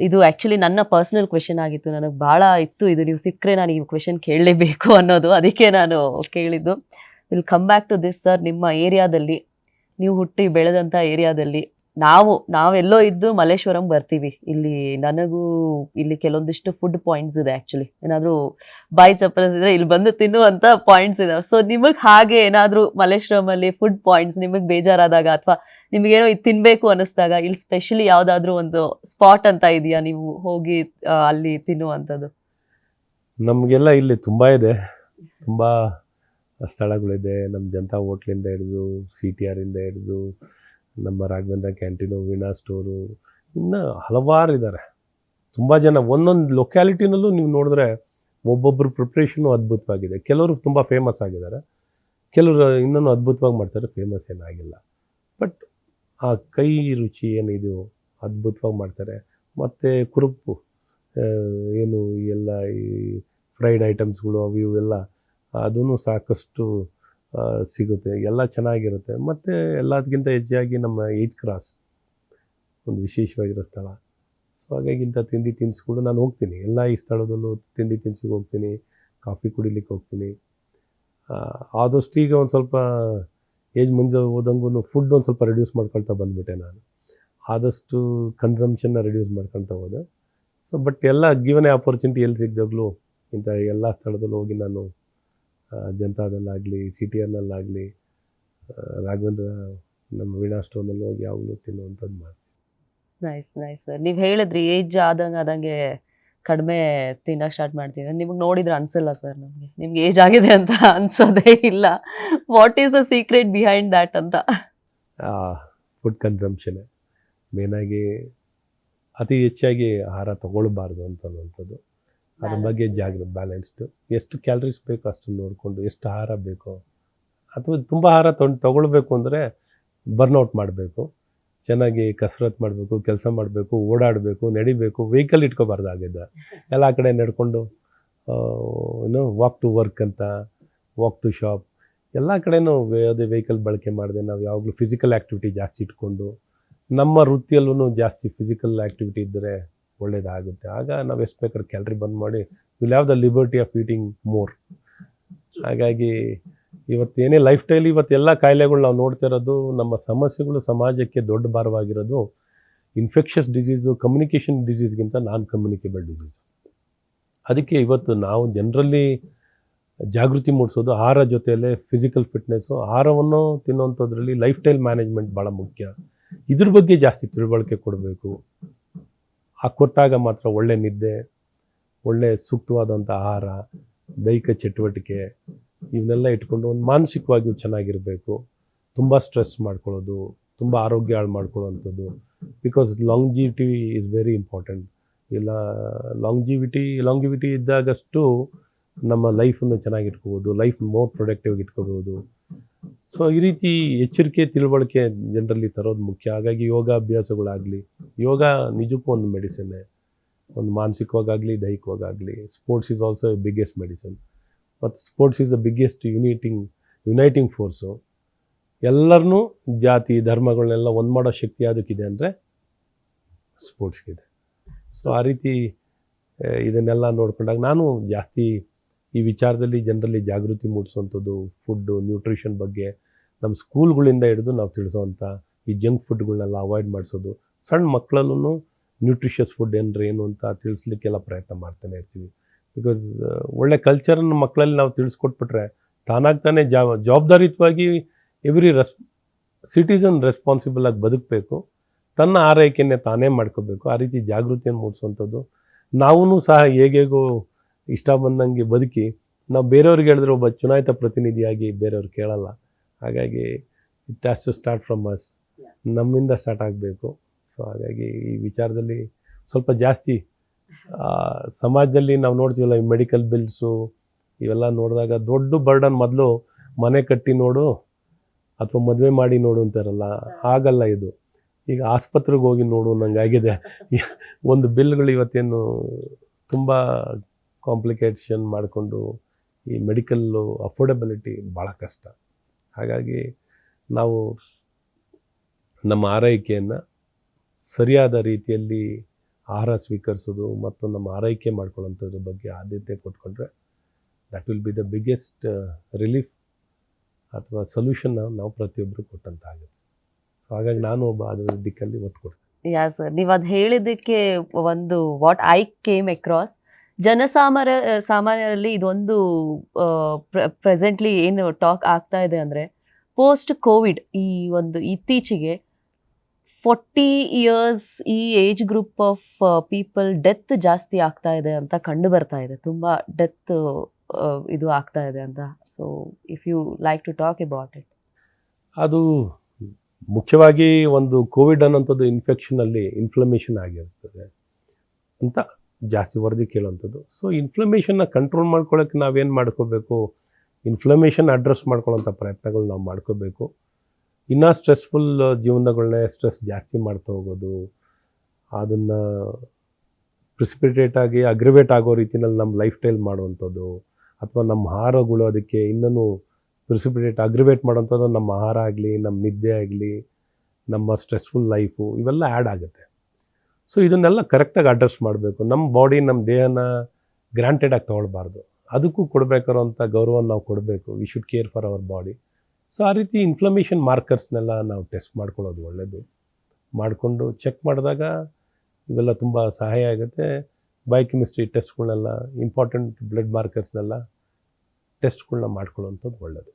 ಇದು ಆ್ಯಕ್ಚುಲಿ ನನ್ನ personal question ಆಗಿತ್ತು. ನನಗೆ ಭಾಳ ಇತ್ತು ಇದು, ನೀವು ಸಿಕ್ಕರೆ ನಾನು ಈ ಕ್ವೆಶನ್ ಕೇಳಲೇಬೇಕು ಅನ್ನೋದು. ಅದಕ್ಕೆ ನಾನು ಕೇಳಿದ್ದು. Will come back to this sir. ನಿಮ್ಮ ಏರಿಯಾದಲ್ಲಿ, ನೀವು ಹುಟ್ಟಿ ಬೆಳೆದಂಥ ಏರಿಯಾದಲ್ಲಿ, ನಾವೆಲ್ಲೋ ಇದ್ದು ಮಲ್ಲೇಶ್ವರಂ ಬರ್ತೀವಿ. ಇಲ್ಲಿ ನನಗೂ ಇಲ್ಲಿ ಕೆಲವೊಂದಿಷ್ಟು ಫುಡ್ ಪಾಯಿಂಟ್ಸ್ ಇದೆ ಆ್ಯಕ್ಚುಲಿ. ಏನಾದರೂ ಬಾಯಿ ಚಪ್ಪಲಿಸಿದ್ರೆ ಇಲ್ಲಿ ಬಂದು ತಿನ್ನುವಂಥ ಪಾಯಿಂಟ್ಸ್ ಇದಾವೆ. ಸೊ ನಿಮಗೆ ಹಾಗೆ ಏನಾದರೂ ಮಲ್ಲೇಶ್ವರಮಲ್ಲಿ ಫುಡ್ ಪಾಯಿಂಟ್ಸ್ ನಿಮಗೆ ಬೇಜಾರಾದಾಗ ಅಥವಾ ನಿಮಗೇನೋ ಇದು ತಿನ್ನಬೇಕು ಅನ್ನಿಸ್ದಾಗ ಇಲ್ಲಿ ಸ್ಪೆಷಲಿ ಯಾವುದಾದ್ರೂ ಒಂದು ಸ್ಪಾಟ್ ಅಂತ ಇದೆಯಾ ನೀವು ಹೋಗಿ ಅಲ್ಲಿ ತಿನ್ನುವಂಥದ್ದು? ನಮಗೆಲ್ಲ ಇಲ್ಲಿ ತುಂಬ ಇದೆ, ತುಂಬ ಸ್ಥಳಗಳಿದೆ. ನಮ್ಮ ಜನತಾ ಹೋಟ್ಲಿಂದ ಹಿಡಿದು CTR ಇಂದ ಹಿಡಿದು ನಮ್ಮ ರಾಘವೇಂದ್ರ ಕ್ಯಾಂಟೀನು, ವೀಣಾ ಸ್ಟೋರು, ಇನ್ನು ಹಲವಾರು ಇದ್ದಾರೆ. ತುಂಬ ಜನ ಒಂದೊಂದು ಲೊಕ್ಯಾಲಿಟಿನಲ್ಲೂ ನೀವು ನೋಡಿದ್ರೆ ಒಬ್ಬೊಬ್ಬರು ಪ್ರಿಪ್ರೇಷನು ಅದ್ಭುತವಾಗಿದೆ. ಕೆಲವರು ತುಂಬ ಫೇಮಸ್ ಆಗಿದ್ದಾರೆ, ಕೆಲವರು ಇನ್ನೂ ಅದ್ಭುತವಾಗಿ ಮಾಡ್ತಾರೆ, ಫೇಮಸ್ ಏನಾಗಿಲ್ಲ. ಬಟ್ ಆ ಕೈ ರುಚಿ ಏನಿದೆಯೋ ಅದ್ಭುತವಾಗಿ ಮಾಡ್ತಾರೆ. ಮತ್ತು ಕುರುಪು, ಏನು ಎಲ್ಲ ಈ ಫ್ರೈಡ್ ಐಟಮ್ಸ್ಗಳು ಅವು ಇವೆಲ್ಲ ಅದೂ ಸಾಕಷ್ಟು ಸಿಗುತ್ತೆ, ಎಲ್ಲ ಚೆನ್ನಾಗಿರುತ್ತೆ. ಮತ್ತು ಎಲ್ಲದಕ್ಕಿಂತ ಹೆಚ್ಚಾಗಿ ನಮ್ಮ ಏಜ್ ಕ್ರಾಸ್ ಒಂದು ವಿಶೇಷವಾಗಿರೋ ಸ್ಥಳ. ಸೊ ಹಾಗಾಗಿ ಇಂಥ ತಿಂಡಿ ತಿನಿಸುಗಳು ನಾನು ಹೋಗ್ತೀನಿ, ಎಲ್ಲ ಈ ಸ್ಥಳದಲ್ಲೂ ತಿಂಡಿ ತಿನಿಸಿಗೆ ಹೋಗ್ತೀನಿ, ಕಾಫಿ ಕುಡಿಲಿಕ್ಕೆ ಹೋಗ್ತೀನಿ. ಆದಷ್ಟು ಈಗ ಒಂದು ಸ್ವಲ್ಪ ಏಜ್ ಮುಂದೆ ಹೋದಂಗೂ ಫುಡ್ ಒಂದು ಸ್ವಲ್ಪ ರೆಡ್ಯೂಸ್ ಮಾಡ್ಕೊಳ್ತಾ ಬಂದುಬಿಟ್ಟೆ ನಾನು. ಆದಷ್ಟು ಕನ್ಸಂಪ್ಷನ್ನ ರೆಡ್ಯೂಸ್ ಮಾಡ್ಕೊಳ್ತಾ ಹೋದೆ. ಸೊ ಬಟ್ ಎಲ್ಲ ಗಿವನ್ ಆಪರ್ಚುನಿಟಿ ಎಲ್ಲಿ ಸಿಕ್ಕಿದಾಗಲೂ ಇಂಥ ಎಲ್ಲ ಸ್ಥಳದಲ್ಲೂ ಹೋಗಿ ನಾನು ಜನತಾದಲ್ಲಾಗಲಿ, CTRನಲ್ಲಾಗಲಿ, ರಾಘವೇಂದ್ರ ನಮ್ಮ ವೀಣಾ ಸ್ಟೋರ್ನಲ್ಲಿ ಹೋಗಿ ಯಾವಾಗಲೂ ತಿನ್ನುವಂಥದ್ದು ಮಾಡ್ತೀನಿ. Nice nice sir. ನೀವು ಹೇಳಿದ್ರಿ ಏಜ್ ಆದಂಗೆ ಕಡಿಮೆ ತಿನ್ನೋಕೆ ಸ್ಟಾರ್ಟ್ ಮಾಡ್ತೀವಿ. ನಿಮಗೆ ನೋಡಿದ್ರೆ ಅನ್ಸಲ್ಲ ಸರ್ ನಮಗೆ, ನಿಮ್ಗೆ ಏಜ್ ಆಗಿದೆ ಅಂತ ಅನ್ಸೋದೇ ಇಲ್ಲ. What is the secret behind that ಅಂತ? ಫುಡ್ ಕನ್ಸಂಪ್ಷನ್ನೇ ಮೇನಾಗಿ. ಅತಿ ಹೆಚ್ಚಾಗಿ ಆಹಾರ ತೊಗೊಳ್ಬಾರ್ದು ಅನ್ನುವಂಥದ್ದು, ಅದ್ರ ಬಗ್ಗೆ ಬ್ಯಾಲೆನ್ಸ್ಡು. ಎಷ್ಟು ಕ್ಯಾಲರೀಸ್ ಬೇಕೋ ಅಷ್ಟು ನೋಡಿಕೊಂಡು, ಎಷ್ಟು ಆಹಾರ ಬೇಕೋ, ಅಥವಾ ತುಂಬ ಆಹಾರ ತೊಗೊಳ್ಬೇಕು ಅಂದರೆ ಬರ್ನೌಟ್ ಮಾಡಬೇಕು, ಚೆನ್ನಾಗಿ ಕಸರತ್ತು ಮಾಡಬೇಕು, ಕೆಲಸ ಮಾಡಬೇಕು, ಓಡಾಡಬೇಕು, ನಡಿಬೇಕು. ವೆಹಿಕಲ್ ಇಟ್ಕೋಬಾರ್ದಾಗಿದೆ. ಎಲ್ಲ ಕಡೆ ನಡ್ಕೊಂಡು ವಾಕ್ ಟು ವರ್ಕ್ ಅಂತ, ವಾಕ್ ಟು ಶಾಪ್, ಎಲ್ಲ ಕಡೆನೂ ಯಾವುದೇ ವೆಹಿಕಲ್ ಬಳಕೆ ಮಾಡಿದೆ ನಾವು ಯಾವಾಗಲೂ ಫಿಸಿಕಲ್ ಆ್ಯಕ್ಟಿವಿಟಿ ಜಾಸ್ತಿ ಇಟ್ಕೊಂಡು, ನಮ್ಮ ವೃತ್ತಿಯಲ್ಲೂ ಜಾಸ್ತಿ ಫಿಸಿಕಲ್ ಆ್ಯಕ್ಟಿವಿಟಿ ಇದ್ದರೆ ಒಳ್ಳೆಯದಾಗುತ್ತೆ. ಆಗ ನಾವು ಎಷ್ಟು ಬೇಕಾದ್ರೆ ಕ್ಯಾಲ್ರಿ ಬಂದ್ ಮಾಡಿ will have the liberty of eating more. ಹಾಗಾಗಿ ಇವತ್ತೇನೇ ಲೈಫ್ ಸ್ಟೈಲ್, ಇವತ್ತೆಲ್ಲ ಕಾಯಿಲೆಗಳು ನಾವು ನೋಡ್ತಾ ಇರೋದು, ನಮ್ಮ ಸಮಸ್ಯೆಗಳು ಸಮಾಜಕ್ಕೆ ದೊಡ್ಡ ಭಾರವಾಗಿರೋದು ಇನ್ಫೆಕ್ಷಸ್ ಡಿಸೀಸು, ಕಮ್ಯುನಿಕೇಷನ್ ಡಿಸೀಸ್ಗಿಂತ ನಾನ್ ಕಮ್ಯುನಿಕೇಬಲ್ ಡಿಸೀಸ್. ಅದಕ್ಕೆ ಇವತ್ತು ನಾವು ಜನರಲ್ಲಿ ಜಾಗೃತಿ ಮೂಡಿಸೋದು ಆಹಾರ ಜೊತೆಯಲ್ಲೇ ಫಿಸಿಕಲ್ ಫಿಟ್ನೆಸ್ಸು, ಆಹಾರವನ್ನು ತಿನ್ನುವಂಥದ್ರಲ್ಲಿ ಲೈಫ್ ಸ್ಟೈಲ್ ಮ್ಯಾನೇಜ್ಮೆಂಟ್ ಭಾಳ ಮುಖ್ಯ. ಇದ್ರ ಬಗ್ಗೆ ಜಾಸ್ತಿ ತಿಳುವಳಿಕೆ ಕೊಡಬೇಕು. ಕೊಟ್ಟಾಗ ಮಾತ್ರ ಒಳ್ಳೆ ನಿದ್ದೆ, ಒಳ್ಳೆ ಸೂಕ್ತವಾದಂಥ ಆಹಾರ, ದೈಹಿಕ ಚಟುವಟಿಕೆ ಇವನ್ನೆಲ್ಲ ಇಟ್ಕೊಂಡು ಒಂದು ಮಾನಸಿಕವಾಗಿಯೂ ಚೆನ್ನಾಗಿರಬೇಕು. ತುಂಬ ಸ್ಟ್ರೆಸ್ ಮಾಡ್ಕೊಳ್ಳೋದು, ತುಂಬ ಆರೋಗ್ಯ ಹಾಳು ಮಾಡ್ಕೊಳ್ಳೋವಂಥದ್ದು, because longevity is very important. ಇಲ್ಲ ಲಾಂಜಿವಿಟಿ ಇದ್ದಾಗಷ್ಟು ನಮ್ಮ ಲೈಫನ್ನು ಚೆನ್ನಾಗಿಟ್ಕೋಬೋದು, ಲೈಫ್ ಮೋರ್ ಪ್ರೊಡಕ್ಟಿವ್ ಇಟ್ಕೋಬೋದು. ಸೊ ಈ ರೀತಿ ಎಚ್ಚರಿಕೆ ತಿಳುವಳಿಕೆ ಜನರಲ್ಲಿ ತರೋದು ಮುಖ್ಯ. ಹಾಗಾಗಿ ಯೋಗಾಭ್ಯಾಸಗಳಾಗಲಿ, ಯೋಗ ನಿಜಕ್ಕೂ ಒಂದು ಮೆಡಿಸಿನ್ನೇ, ಒಂದು ಮಾನಸಿಕವಾಗಲಿ ದೈಹಿಕವಾಗಲಿ. Sports is also biggest medicine. ಮತ್ತು sports is the biggest uniting force. ಎಲ್ಲರನ್ನೂ ಜಾತಿ ಧರ್ಮಗಳನ್ನೆಲ್ಲ ಒಂದು ಮಾಡೋ ಶಕ್ತಿ ಯಾವುದಕ್ಕಿದೆ ಅಂದರೆ ಸ್ಪೋರ್ಟ್ಸ್ಗಿದೆ. ಸೊ ಆ ರೀತಿ ಇದನ್ನೆಲ್ಲ ನೋಡ್ಕೊಂಡಾಗ ನಾನು ಜಾಸ್ತಿ ಈ ವಿಚಾರದಲ್ಲಿ ಜನರಲ್ಲಿ ಜಾಗೃತಿ ಮೂಡಿಸುವಂಥದ್ದು, ಫುಡ್ಡು ನ್ಯೂಟ್ರಿಷನ್ ಬಗ್ಗೆ ನಮ್ಮ ಸ್ಕೂಲ್ಗಳಿಂದ ಹಿಡಿದು ನಾವು ತಿಳಿಸೋವಂಥ ಈ ಜಂಕ್ ಫುಡ್ಗಳನ್ನೆಲ್ಲ ಅವಾಯ್ಡ್ ಮಾಡಿಸೋದು, ಸಣ್ಣ ಮಕ್ಕಳಲ್ಲೂ ನ್ಯೂಟ್ರಿಷಸ್ ಫುಡ್ ಏನು ಅಂತ ತಿಳಿಸ್ಲಿಕ್ಕೆಲ್ಲ ಪ್ರಯತ್ನ ಮಾಡ್ತಾನೆ ಇರ್ತೀವಿ. ಬಿಕಾಸ್ ಒಳ್ಳೆ ಕಲ್ಚರನ್ನು ಮಕ್ಕಳಲ್ಲಿ ನಾವು ತಿಳಿಸ್ಕೊಟ್ಬಿಟ್ರೆ ತಾನಾಗಿ ತಾನೇ ಜವಾಬ್ದಾರಿಯುತವಾಗಿ ಎವ್ರಿ ಸಿಟಿಸನ್ ರೆಸ್ಪಾನ್ಸಿಬಲ್ ಆಗಿ ಬದುಕಬೇಕು, ತನ್ನ ಆರೈಕೆಯನ್ನೇ ತಾನೇ ಮಾಡ್ಕೋಬೇಕು. ಆ ರೀತಿ ಜಾಗೃತಿಯನ್ನು ಮೂಡಿಸುವಂಥದ್ದು. ನಾವೂ ಸಹ ಹೇಗೇಗೋ ಇಷ್ಟ ಬಂದಂಗೆ ಬದುಕಿ ನಾವು ಬೇರೆಯವ್ರಿಗೆ ಹೇಳಿದ್ರೆ ಒಬ್ಬ ಚುನಾಯಿತ ಪ್ರತಿನಿಧಿಯಾಗಿ ಬೇರೆಯವ್ರು ಕೇಳಲ್ಲ. ಹಾಗಾಗಿ it has to start from us, ನಮ್ಮಿಂದ ಸ್ಟಾರ್ಟ್ ಆಗಬೇಕು. ಸೊ ಹಾಗಾಗಿ ಈ ವಿಚಾರದಲ್ಲಿ ಸ್ವಲ್ಪ ಜಾಸ್ತಿ ಸಮಾಜದಲ್ಲಿ ನಾವು ನೋಡ್ತೀವಲ್ಲ, ಈ ಮೆಡಿಕಲ್ ಬಿಲ್ಸು ಇವೆಲ್ಲ ನೋಡಿದಾಗ ದೊಡ್ಡ ಬರ್ಡನ್. ಮೊದಲು ಮನೆ ಕಟ್ಟಿ ನೋಡು ಅಥವಾ ಮದುವೆ ಮಾಡಿ ನೋಡು ಅಂತಾರಲ್ಲ, ಆಗಲ್ಲ ಇದು. ಈಗ ಆಸ್ಪತ್ರೆಗೆ ಹೋಗಿ ನೋಡು ನಂಗಾಗಿದೆ. ಒಂದು ಬಿಲ್ಗಳು ಇವತ್ತೇನು ತುಂಬ ಕಾಂಪ್ಲಿಕೇಶನ್ ಮಾಡಿಕೊಂಡು ಈ ಮೆಡಿಕಲ್ಲು ಅಫೋರ್ಡೆಬಿಲಿಟಿ ಭಾಳ ಕಷ್ಟ. ಹಾಗಾಗಿ ನಾವು ನಮ್ಮ ಆರೈಕೆಯನ್ನು ಸರಿಯಾದ ರೀತಿಯಲ್ಲಿ ಆಹಾರ ಸ್ವೀಕರಿಸೋದು ಮತ್ತು ನಮ್ಮ ಆರೈಕೆ ಮಾಡ್ಕೊಳ್ಳೋಂಥದ್ರ ಬಗ್ಗೆ ಆದ್ಯತೆ ಕೊಟ್ಕೊಂಡ್ರೆ that will be the biggest relief ಅಥವಾ ಸೊಲ್ಯೂಷನ್ ನಾವು ಪ್ರತಿಯೊಬ್ಬರು ಕೊಟ್ಟಂತಾಗುತ್ತೆ. ಸೊ ಹಾಗಾಗಿ ನಾನು ಒಬ್ಬ ಅದರ ದಿಕ್ಕಲ್ಲಿ ಒತ್ತು ಕೊಡ್ತೀನಿ. ಯಾ ಸರ್, ನೀವು ಅದು ಹೇಳಿದ್ದಕ್ಕೆ ಒಂದು ವಾಟ್ ಐ ಕೇಮ್ ಅಕ್ರಾಸ್, ಸಾಮಾನ್ಯರಲ್ಲಿ ಇದೊಂದು ಪ್ರೆಸೆಂಟ್ಲಿ ಏನು ಟಾಕ್ ಆಗ್ತಾ ಇದೆ ಅಂದರೆ, ಪೋಸ್ಟ್ ಕೋವಿಡ್ ಈ ಒಂದು ಇತ್ತೀಚೆಗೆ 40 ಇಯರ್ಸ್ ಈ age group of people death ಜಾಸ್ತಿ ಆಗ್ತಾ ಇದೆ ಅಂತ ಕಂಡು ಬರ್ತಾ ಇದೆ. ತುಂಬ ಡೆತ್ ಇದು ಆಗ್ತಾ ಇದೆ ಅಂತ. So if you like to talk about it. ಅದು ಮುಖ್ಯವಾಗಿ ಒಂದು ಕೋವಿಡ್ ಅನ್ನೋಂಥದ್ದು ಇನ್ಫೆಕ್ಷನಲ್ಲಿ ಇನ್ಫ್ಲಮೇಷನ್ ಆಗಿರ್ತದೆ ಅಂತ ಜಾಸ್ತಿ ವರದಿ ಕೇಳೋವಂಥದ್ದು. ಸೊ ಇನ್ಫ್ಲಮೇಷನ್ನ ಕಂಟ್ರೋಲ್ ಮಾಡ್ಕೊಳ್ಳೋಕ್ಕೆ ನಾವೇನು ಮಾಡ್ಕೋಬೇಕು, ಇನ್ಫ್ಲಮೇಷನ್ ಅಡ್ರೆಸ್ ಮಾಡ್ಕೊಳ್ಳೋಂಥ ಪ್ರಯತ್ನಗಳು ನಾವು ಮಾಡ್ಕೋಬೇಕು. ಇನ್ನೂ ಸ್ಟ್ರೆಸ್ಫುಲ್ ಜೀವನಗಳನ್ನೇ ಸ್ಟ್ರೆಸ್ ಜಾಸ್ತಿ ಮಾಡ್ತಾ ಹೋಗೋದು, ಅದನ್ನು ಪ್ರಿಸಿಪಿಟೇಟಾಗಿ ಅಗ್ರಿವೇಟ್ ಆಗೋ ರೀತಿಯಲ್ಲಿ ನಮ್ಮ ಲೈಫ್ ಸ್ಟೈಲ್ ಮಾಡುವಂಥದ್ದು, ಅಥವಾ ನಮ್ಮ ಆಹಾರಗಳು ಅದಕ್ಕೆ ಇನ್ನೂ ಪ್ರಿಸಿಪಿಟೇಟ್ ಅಗ್ರಿವೇಟ್ ಮಾಡೋಂಥದ್ದು ನಮ್ಮ ಆಹಾರ ಆಗಲಿ, ನಮ್ಮ ನಿದ್ದೆ ಆಗಲಿ, ನಮ್ಮ ಸ್ಟ್ರೆಸ್ಫುಲ್ ಲೈಫು ಇವೆಲ್ಲ ಆ್ಯಡ್ ಆಗುತ್ತೆ. ಸೊ ಇದನ್ನೆಲ್ಲ ಕರೆಕ್ಟಾಗಿ ಅಡ್ರೆಸ್ ಮಾಡಬೇಕು. ನಮ್ಮ ಬಾಡಿ, ನಮ್ಮ ದೇಹನ ಗ್ರಾಂಟೆಡಾಗಿ ತೊಗೊಳ್ಬಾರ್ದು, ಅದಕ್ಕೂ ಕೊಡಬೇಕಾರೋಂಥ ಗೌರವನ ನಾವು ಕೊಡಬೇಕು. We should care for our body. So ಆ ರೀತಿ ಇನ್ಫ್ಲಮೇಷನ್ ಮಾರ್ಕರ್ಸ್ನೆಲ್ಲ ನಾವು ಟೆಸ್ಟ್ ಮಾಡ್ಕೊಳ್ಳೋದು ಒಳ್ಳೆಯದು. ಮಾಡಿಕೊಂಡು ಚೆಕ್ ಮಾಡಿದಾಗ ಇವೆಲ್ಲ ತುಂಬ ಸಹಾಯ ಆಗುತ್ತೆ. ಬಯೋಕೆಮಿಸ್ಟ್ರಿ ಟೆಸ್ಟ್ಗಳನ್ನೆಲ್ಲ, ಇಂಪಾರ್ಟೆಂಟ್ ಬ್ಲಡ್ ಮಾರ್ಕರ್ಸ್ನೆಲ್ಲ ಟೆಸ್ಟ್ಗಳನ್ನ ಮಾಡ್ಕೊಳ್ಳೋವಂಥದ್ದು ಒಳ್ಳೆಯದು.